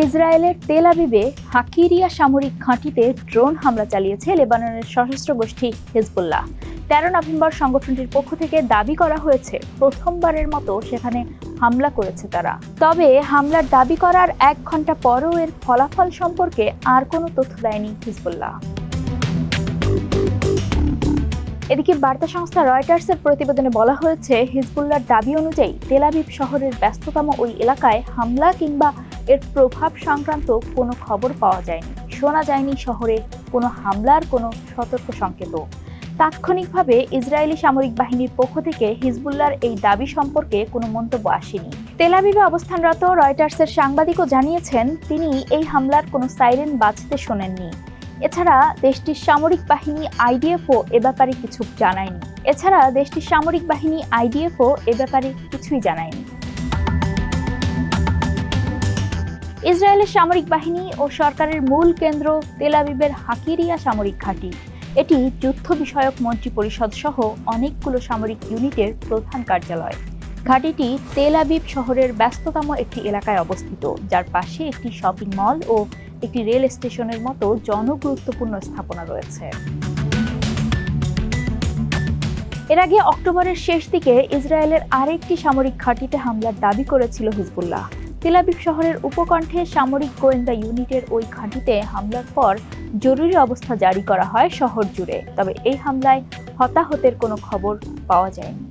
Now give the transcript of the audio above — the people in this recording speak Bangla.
ইসরায়েলের তেল আবিবে হাকিরিয়া সামরিক ঘাঁটিতে ড্রোন হামলা চালিয়েছে লেবাননের সশস্ত্র গোষ্ঠী হিজবুল্লাহ। 13 নভেম্বর সংগঠনটির পক্ষ থেকে দাবি করা হয়েছে প্রথমবারের মতো সেখানে হামলা করেছে তারা। তবে হামলার দাবি করার 1 ঘন্টা পরও এর ফলাফল সম্পর্কে আর কোনো তথ্য দেয়নি হিজবুল্লাহ। এদিকে বার্তা সংস্থা রয়টার্সের প্রতিবেদনে বলা হয়েছে, হিজবুল্লাহর দাবি অনুযায়ী তেল আবিব শহরের ব্যস্ততম ওই এলাকায় হামলা কিংবা এর প্রভাব সংক্রান্ত কোনো খবর পাওয়া যায়নি। শোনা যায়নি শহরে কোনো হামলার কোনো সতর্ক সংকেতও। তাৎক্ষণিকভাবে ইসরায়েলি সামরিক বাহিনীর পক্ষ থেকে হিজবুল্লাহর এই দাবি সম্পর্কে কোনো মন্তব্য আসেনি। তেল আবিবে অবস্থানরত রয়টার্সের সাংবাদিকও জানিয়েছেন, তিনি এই হামলার কোনো সাইরেন বাজতে শোনেননি। এছাড়া দেশটির সামরিক বাহিনী আইডিএফও এ ব্যাপারে কিছুই জানায়নি। ইসরায়েলের সামরিক বাহিনী ও সরকারের মূল কেন্দ্র তেল আবিবের হাকিরিয়া সামরিক ঘাঁটি। এটি যুদ্ধ বিষয়ক মন্ত্রী পরিষদ সহ অনেকগুলো সামরিক ইউনিটের প্রধান কার্যালয়। ঘাঁটিটি তেল আবিব শহরের ব্যস্ততম একটি এলাকায় অবস্থিত, যার পাশে একটি শপিং মল ও একটি রেল স্টেশনের মতো জনগুরুত্বপূর্ণ স্থাপনা রয়েছে। এর আগে অক্টোবরের শেষ দিকে ইসরায়েলের আরেকটি সামরিক ঘাঁটিতে হামলার দাবি করেছিল হিজবুল্লাহ। তেল আবিব শহরের উপকণ্ঠে সামরিক গোয়েন্দা ইউনিটের ওই ঘাঁটিতে হামলার পর জরুরি অবস্থা জারি করা হয় শহর জুড়ে। তবে এই হামলায় হতাহতের কোনো খবর পাওয়া যায়নি।